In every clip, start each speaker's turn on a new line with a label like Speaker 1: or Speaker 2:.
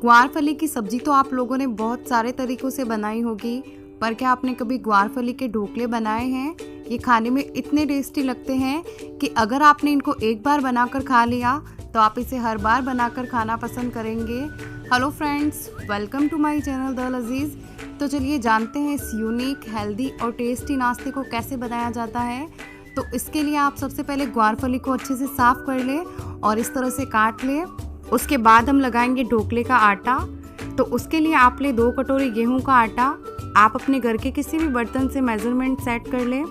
Speaker 1: ग्वारफली की सब्जी तो आप लोगों ने बहुत सारे तरीक़ों से बनाई होगी, पर क्या आपने कभी ग्वारफली के ढोकले बनाए हैं? ये खाने में इतने टेस्टी लगते हैं कि अगर आपने इनको एक बार बनाकर खा लिया तो आप इसे हर बार बनाकर खाना पसंद करेंगे। Hello friends, welcome to my channel the Lazeez. तो चलिए जानते हैं इस यूनिक, हेल्दी और टेस्टी नाश्ते को कैसे बनाया जाता है। तो इसके लिए आप सबसे पहले ग्वारफली को अच्छे से साफ़ कर लें और इस तरह से काट लें। उसके बाद हम लगाएंगे ढोकले का आटा। तो उसके लिए आप ले 2 कटोरी गेहूं का आटा। आप अपने घर के किसी भी बर्तन से मेज़रमेंट सेट कर लें।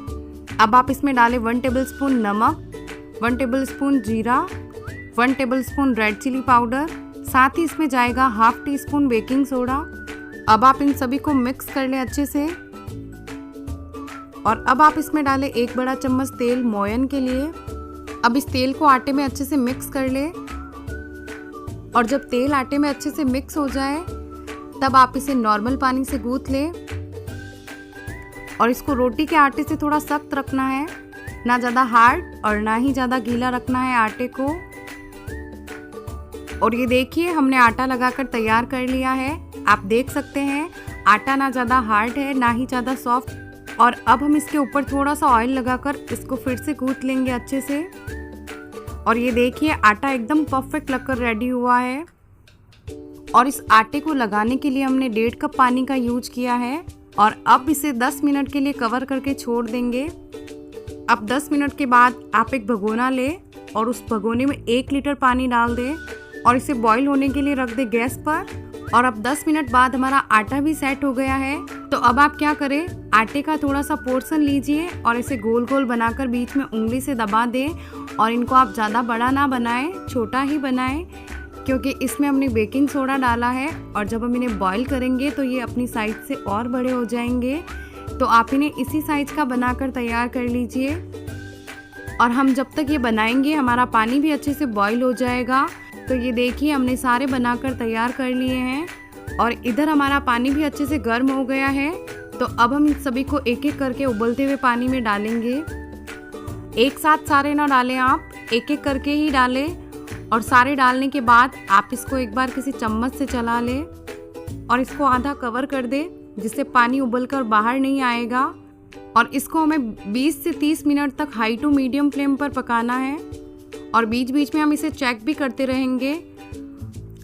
Speaker 1: अब आप इसमें डालें 1 टेबलस्पून नमक, 1 टेबलस्पून जीरा, 1 टेबलस्पून रेड चिली पाउडर, साथ ही इसमें जाएगा ½ टीस्पून बेकिंग सोडा। अब आप इन सभी को मिक्स कर लें अच्छे से। और अब आप इसमें डालें 1 बड़ा चम्मच तेल मोयन के लिए। अब इस तेल को आटे में अच्छे से मिक्स कर लें और जब तेल आटे में अच्छे से मिक्स हो जाए तब आप इसे नॉर्मल पानी से गूंथ लें। और इसको रोटी के आटे से थोड़ा सख्त रखना है, ना ज़्यादा हार्ड और ना ही ज़्यादा गीला रखना है आटे को। और ये देखिए हमने आटा लगाकर तैयार कर लिया है। आप देख सकते हैं आटा ना ज़्यादा हार्ड है ना ही ज़्यादा सॉफ्ट। और अब हम इसके ऊपर थोड़ा सा ऑयल लगाकर इसको फिर से गूंथ लेंगे अच्छे से। और ये देखिए आटा एकदम परफेक्ट लगकर रेडी हुआ है। और इस आटे को लगाने के लिए हमने 1.5 कप पानी का यूज किया है। और अब इसे 10 मिनट के लिए कवर करके छोड़ देंगे। अब 10 मिनट के बाद आप एक भगोना लें और उस भगोने में 1 लीटर पानी डाल दें और इसे बॉईल होने के लिए रख दें गैस पर। और अब 10 मिनट बाद हमारा आटा भी सेट हो गया है। तो अब आप क्या करें, आटे का थोड़ा सा पोर्शन लीजिए और इसे गोल गोल बनाकर बीच में उंगली से दबा दें। और इनको आप ज़्यादा बड़ा ना बनाएं, छोटा ही बनाएं, क्योंकि इसमें हमने बेकिंग सोडा डाला है और जब हम इन्हें बॉईल करेंगे तो ये अपनी साइज से और बड़े हो जाएंगे। तो आप इन्हें इसी साइज़ का बनाकर तैयार कर लीजिए। और हम जब तक ये बनाएंगे हमारा पानी भी अच्छे से बॉईल हो जाएगा। तो ये देखिए हमने सारे बनाकर तैयार कर लिए हैं और इधर हमारा पानी भी अच्छे से गर्म हो गया है। तो अब हम इन सभी को एक एक करके उबलते हुए पानी में डालेंगे। एक साथ सारे ना डालें, आप एक एक करके ही डालें। और सारे डालने के बाद आप इसको एक बार किसी चम्मच से चला लें और इसको आधा कवर कर दें, जिससे पानी उबलकर बाहर नहीं आएगा। और इसको हमें 20 से 30 मिनट तक हाई टू मीडियम फ्लेम पर पकाना है और बीच बीच में हम इसे चेक भी करते रहेंगे।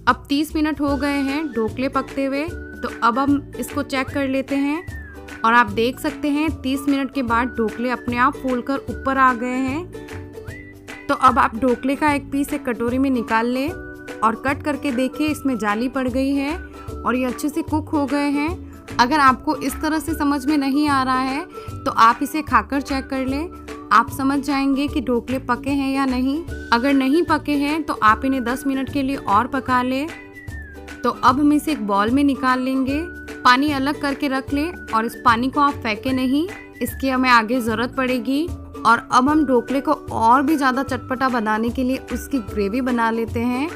Speaker 1: अब 30 मिनट हो गए हैं ढोकले पकते हुए। तो अब हम इसको चेक कर लेते हैं और आप देख सकते हैं 30 मिनट के बाद ढोकले अपने आप फूलकर ऊपर आ गए हैं। तो अब आप ढोकले का एक पीस एक कटोरी में निकाल लें और कट करके देखिए इसमें जाली पड़ गई है और ये अच्छे से कुक हो गए हैं। अगर आपको इस तरह से समझ में नहीं आ रहा है तो आप इसे खाकर चेक कर लें। आप समझ जाएंगे कि ढोकले पके हैं या नहीं। अगर नहीं पके हैं तो आप इन्हें 10 मिनट के लिए और पका लें। तो अब हम इसे एक बॉल में निकाल लेंगे। पानी अलग करके रख लें और इस पानी को आप फेंके नहीं, इसकी हमें आगे ज़रूरत पड़ेगी। और अब हम ढोकले को और भी ज़्यादा चटपटा बनाने के लिए उसकी ग्रेवी बना लेते हैं।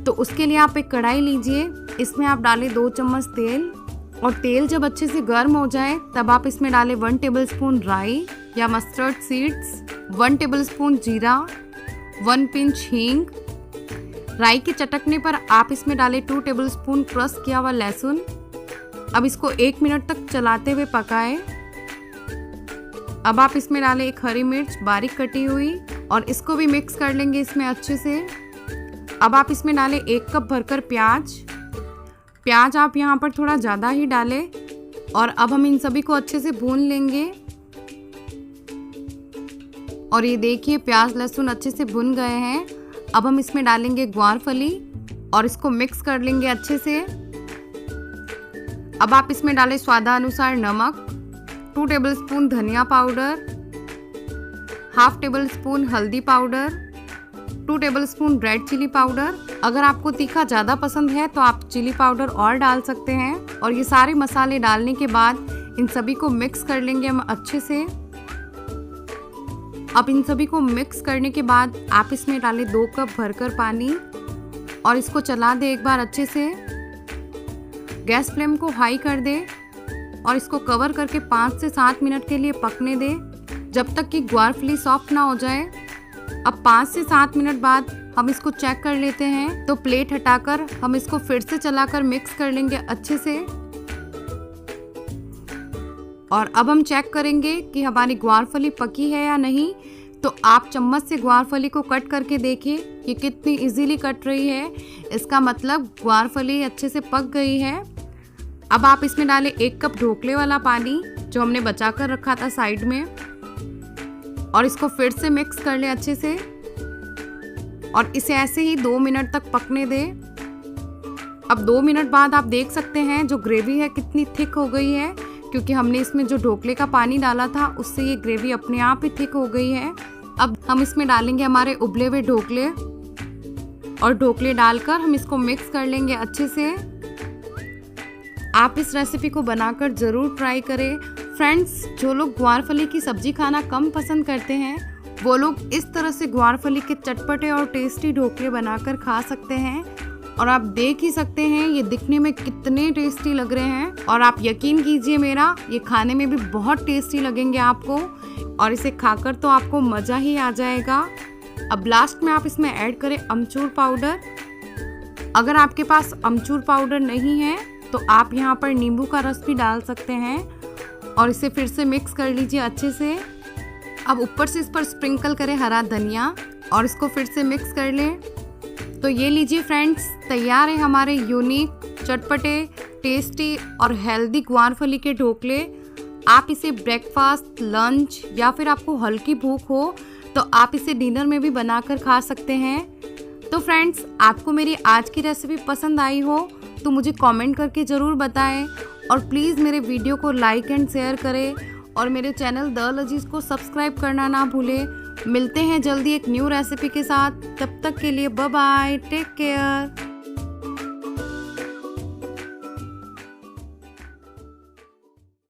Speaker 1: तो उसके लिए आप एक कढ़ाई लीजिए, इसमें आप डालें 2 चम्मच तेल। और तेल जब अच्छे से गर्म हो जाए तब आप इसमें डालें 1 टेबलस्पून राई या मस्टर्ड सीड्स, 1 टेबलस्पून जीरा, 1 पिंच हींग। राई के चटकने पर आप इसमें डालें 2 टेबलस्पून क्रश किया हुआ लहसुन। अब इसको 1 मिनट तक चलाते हुए पकाएं। अब आप इसमें डालें 1 हरी मिर्च बारीक कटी हुई और इसको भी मिक्स कर लेंगे इसमें अच्छे से। अब आप इसमें डालें 1 कप भरकर प्याज आप यहाँ पर थोड़ा ज़्यादा ही डालें। और अब हम इन सभी को अच्छे से भून लेंगे। और ये देखिए प्याज लहसुन अच्छे से भुन गए हैं। अब हम इसमें डालेंगे ग्वारफली और इसको मिक्स कर लेंगे अच्छे से। अब आप इसमें डालें स्वादानुसार नमक, 2 टेबलस्पून धनिया पाउडर, ½ टेबलस्पून हल्दी powder, 2 tablespoon red chilli powder. अगर आपको तीखा ज़्यादा पसंद है तो आप चिली पाउडर और डाल सकते हैं। और ये सारे मसाले डालने के बाद इन सभी को मिक्स कर लेंगे हम अच्छे से। अब इन सभी को मिक्स करने के बाद आप इसमें डालें 2 कप भरकर पानी और इसको चला दें एक बार अच्छे से। गैस फ्लेम को हाई कर दें और इसको कवर करके 5 से 7 मिनट के लिए पकने दें, जब तक कि ग्वारफली सॉफ्ट ना हो जाए। अब 5 से 7 मिनट बाद हम इसको चेक कर लेते हैं। तो प्लेट हटाकर हम इसको फिर से चलाकर मिक्स कर लेंगे अच्छे से। और अब हम चेक करेंगे कि हमारी ग्वारफली पकी है या नहीं। तो आप चम्मच से ग्वारफली को कट करके देखिए कि कितनी इजीली कट रही है। इसका मतलब ग्वारफली अच्छे से पक गई है। अब आप इसमें डालें 1 कप ढोकले वाला पानी जो हमने बचा कर रखा था साइड में, और इसको फिर से मिक्स कर लें अच्छे से और इसे ऐसे ही 2 मिनट तक पकने दें। अब 2 मिनट बाद आप देख सकते हैं जो ग्रेवी है कितनी थिक हो गई है, क्योंकि हमने इसमें जो ढोकले का पानी डाला था उससे ये ग्रेवी अपने आप ही थिक हो गई है। अब हम इसमें डालेंगे हमारे उबले हुए ढोकले और ढोकले डालकर हम इसको मिक्स कर लेंगे अच्छे से। आप इस रेसिपी को बनाकर ज़रूर ट्राई करें। फ्रेंड्स, जो लोग ग्वारफली की सब्जी खाना कम पसंद करते हैं वो लोग इस तरह से ग्वारफली के चटपटे और टेस्टी ढोकले बनाकर खा सकते हैं। और आप देख ही सकते हैं ये दिखने में कितने टेस्टी लग रहे हैं, और आप यकीन कीजिए मेरा, ये खाने में भी बहुत टेस्टी लगेंगे आपको, और इसे खाकर तो आपको मज़ा ही आ जाएगा। अब लास्ट में आप इसमें ऐड करें अमचूर पाउडर। अगर आपके पास अमचूर पाउडर नहीं है तो आप यहाँ पर नींबू का रस भी डाल सकते हैं और इसे फिर से मिक्स कर लीजिए अच्छे से। अब ऊपर से इस पर स्प्रिंकल करें हरा धनिया और इसको फिर से मिक्स कर लें। तो ये लीजिए फ्रेंड्स, तैयार है हमारे यूनिक, चटपटे, टेस्टी और हेल्दी ग्वारफली के ढोकले। आप इसे ब्रेकफास्ट, लंच या फिर आपको हल्की भूख हो तो आप इसे डिनर में भी बनाकर खा सकते हैं। तो फ्रेंड्स, आपको मेरी आज की रेसिपी पसंद आई हो तो मुझे कमेंट करके ज़रूर बताएं, और प्लीज़ मेरे वीडियो को लाइक एंड शेयर करें, और मेरे चैनल द लजीज को सब्सक्राइब करना ना भूलें। मिलते हैं जल्दी एक न्यू रेसिपी के साथ। तब तक के लिए बाय बाय, टेक केयर।